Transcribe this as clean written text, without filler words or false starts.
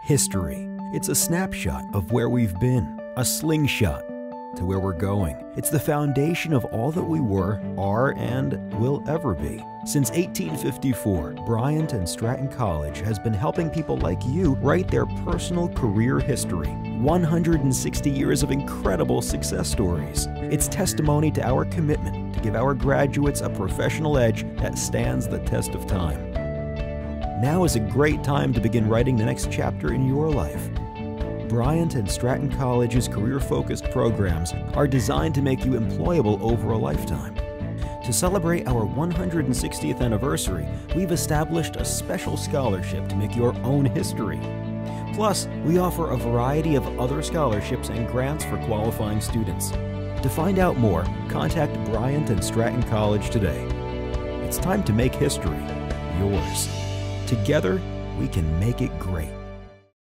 History. It's a snapshot of where we've been, a slingshot to where we're going. It's the foundation of all that we were, are, and will ever be. Since 1854, Bryant and Stratton College has been helping people like you write their personal career history. 160 years of incredible success stories. It's testimony to our commitment to give our graduates a professional edge that stands the test of time. Now is a great time to begin writing the next chapter in your life. Bryant and Stratton College's career-focused programs are designed to make you employable over a lifetime. To celebrate our 160th anniversary, we've established a special scholarship to make your own history. Plus, we offer a variety of other scholarships and grants for qualifying students. To find out more, contact Bryant and Stratton College today. It's time to make history yours. Together, we can make it great.